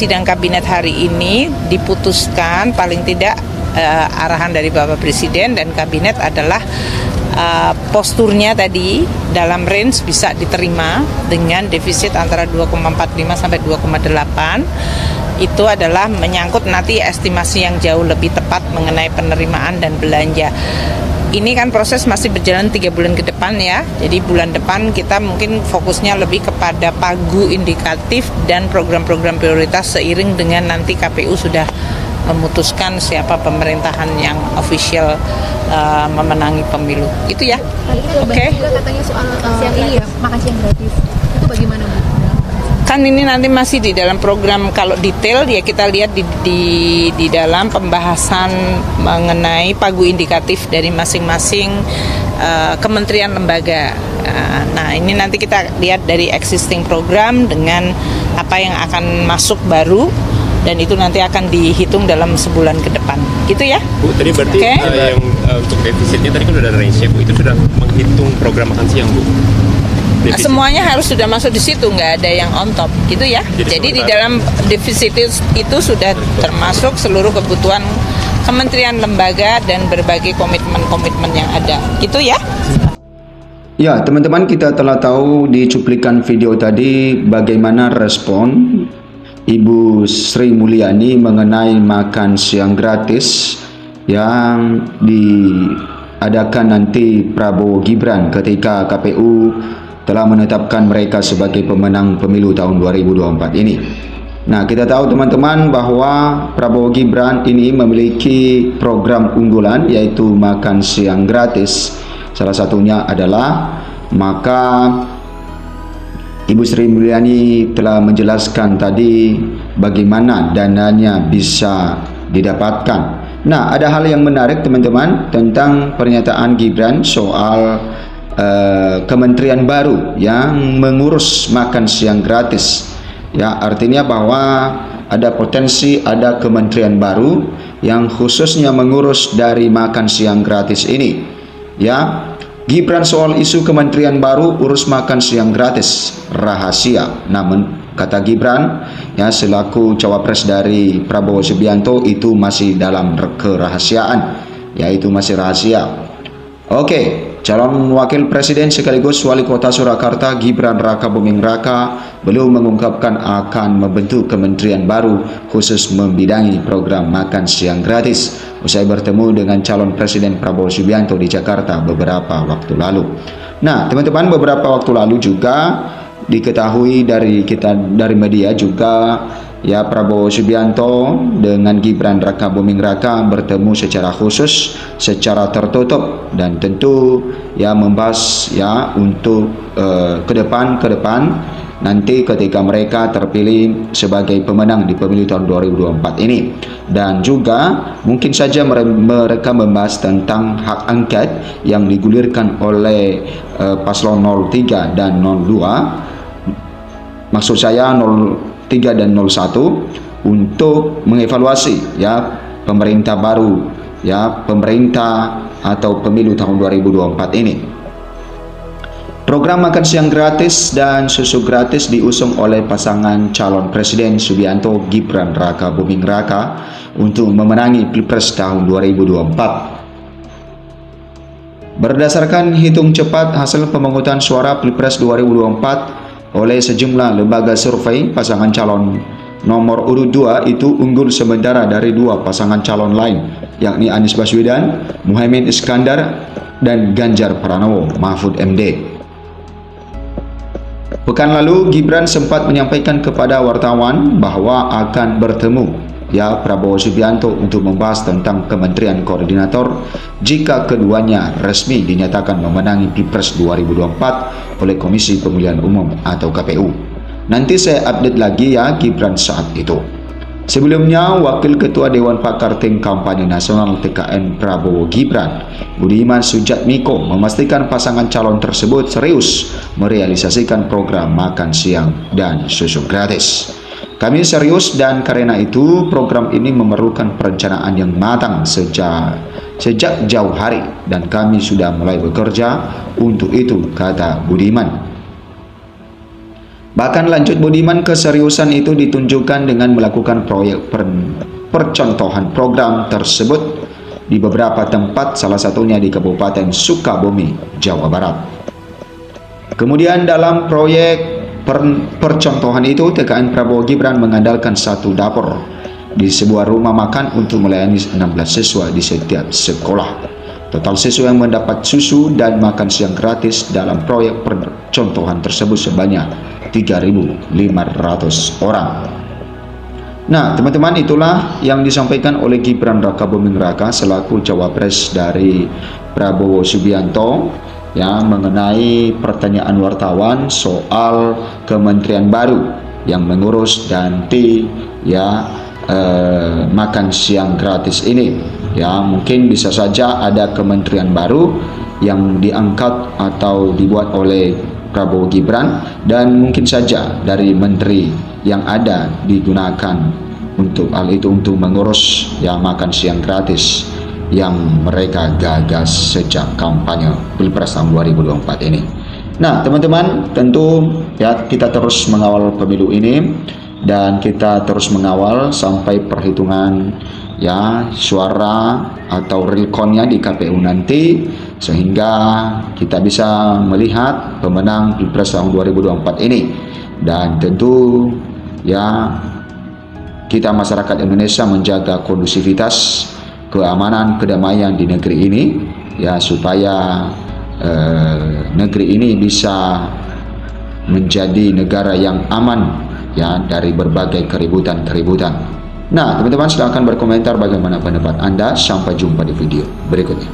sidang kabinet hari ini diputuskan paling tidak arahan dari Bapak Presiden dan kabinet adalah posturnya tadi dalam range bisa diterima dengan defisit antara 2,45 sampai 2,8. Itu adalah menyangkut nanti estimasi yang jauh lebih tepat mengenai penerimaan dan belanja. Ini kan proses masih berjalan 3 bulan ke depan ya. Jadi bulan depan kita mungkin fokusnya lebih kepada pagu indikatif dan program-program prioritas seiring dengan nanti KPU sudah memutuskan siapa pemerintahan yang official memenangi pemilu. Itu ya. Oke. Katanya soal siang ini ya, makan siang gratis. Itu bagaimana Bu? Kan ini nanti masih di dalam program, kalau detail ya kita lihat di dalam pembahasan mengenai pagu indikatif dari masing-masing kementerian lembaga. Nah ini nanti kita lihat dari existing program dengan apa yang akan masuk baru, dan itu nanti akan dihitung dalam sebulan ke depan, gitu ya. Bu, tadi berarti yang untuk defisitnya tadi kan sudah ada range-nya, Bu. Itu sudah menghitung program makan siang, Bu? Defisit. Semuanya harus sudah masuk di situ, nggak ada yang on top, gitu ya. Jadi di dalam defisit itu sudah termasuk seluruh kebutuhan kementerian, lembaga, dan berbagai komitmen-komitmen yang ada, gitu ya. Ya, teman-teman, kita telah tahu di cuplikan video tadi bagaimana respon Ibu Sri Mulyani mengenai makan siang gratis yang diadakan nanti Prabowo Gibran ketika KPU telah menetapkan mereka sebagai pemenang pemilu tahun 2024 ini. Nah, kita tahu teman-teman bahwa Prabowo Gibran ini memiliki program unggulan yaitu makan siang gratis. Salah satunya adalah maka Ibu Sri Mulyani telah menjelaskan tadi bagaimana dananya bisa didapatkan. Nah, ada hal yang menarik teman-teman tentang pernyataan Gibran soal kementerian baru yang mengurus makan siang gratis. Ya, artinya bahwa ada potensi ada kementerian baru yang khususnya mengurus dari makan siang gratis ini. Ya, Gibran soal isu kementerian baru urus makan siang gratis rahasia. Namun kata Gibran ya selaku cawapres dari Prabowo Subianto itu masih dalam kerahasiaan, yaitu masih rahasia. Oke, calon wakil presiden sekaligus wali kota Surakarta Gibran Rakabuming Raka belum mengungkapkan akan membentuk kementerian baru khusus membidangi program makan siang gratis usai bertemu dengan calon presiden Prabowo Subianto di Jakarta beberapa waktu lalu. Nah, teman-teman, beberapa waktu lalu juga diketahui dari media juga ya Prabowo Subianto dengan Gibran Rakabuming Raka bertemu secara khusus, secara tertutup, dan tentu ya membahas ya untuk ke depan nanti ketika mereka terpilih sebagai pemenang di pemilu tahun 2024 ini. Dan juga mungkin saja mereka membahas tentang hak angket yang digulirkan oleh paslon 03 dan 02, maksud saya 03 dan 01, untuk mengevaluasi ya pemerintah baru ya pemerintah atau pemilu tahun 2024 ini. Program makan siang gratis dan susu gratis diusung oleh pasangan calon presiden Subianto Gibran Rakabuming Raka untuk memenangi Pilpres tahun 2024. Berdasarkan hitung cepat hasil pemungutan suara Pilpres 2024 oleh sejumlah lembaga survei, pasangan calon nomor urut 2 itu unggul sementara dari dua pasangan calon lain, yakni Anies Baswedan, Muhaimin Iskandar, dan Ganjar Pranowo Mahfud MD. Pekan lalu Gibran sempat menyampaikan kepada wartawan bahwa akan bertemu ya Prabowo Subianto untuk membahas tentang kementerian koordinator jika keduanya resmi dinyatakan memenangi Pilpres 2024 oleh Komisi Pemilihan Umum atau KPU. Nanti saya update lagi ya Gibran saat itu. Sebelumnya, Wakil Ketua Dewan Pakar Tim Kampanye Nasional TKN Prabowo Gibran, Budiman Sujatmiko, memastikan pasangan calon tersebut serius merealisasikan program makan siang dan susu gratis. Kami serius dan karena itu program ini memerlukan perencanaan yang matang sejak jauh hari dan kami sudah mulai bekerja untuk itu, kata Budiman. Bahkan lanjut Budiman, keseriusan itu ditunjukkan dengan melakukan proyek percontohan program tersebut di beberapa tempat, salah satunya di Kabupaten Sukabumi, Jawa Barat. Kemudian dalam proyek percontohan itu, TKN Prabowo Gibran mengandalkan satu dapur di sebuah rumah makan untuk melayani 16 siswa di setiap sekolah. Total siswa yang mendapat susu dan makan siang gratis dalam proyek percontohan tersebut sebanyak 3.500 orang. Nah, teman-teman, itulah yang disampaikan oleh Gibran Rakabuming Raka selaku cawapres dari Prabowo Subianto yang mengenai pertanyaan wartawan soal kementerian baru yang mengurus dan makan siang gratis ini. Ya, mungkin bisa saja ada kementerian baru yang diangkat atau dibuat oleh Prabowo Gibran, dan mungkin saja dari menteri yang ada digunakan untuk hal itu, untuk mengurus makan siang gratis yang mereka gagas sejak kampanye Pilpres tahun 2024 ini. Nah, teman-teman, tentu kita terus mengawal pemilu ini dan kita terus mengawal sampai perhitungan suara atau real count-nya di KPU nanti, sehingga kita bisa melihat pemenang Pilpres tahun 2024 ini. Dan tentu kita masyarakat Indonesia menjaga kondusivitas, keamanan, kedamaian di negeri ini supaya negeri ini bisa menjadi negara yang aman dari berbagai keributan-keributan. Nah, teman-teman, silahkan berkomentar bagaimana pendapat Anda. Sampai jumpa di video berikutnya.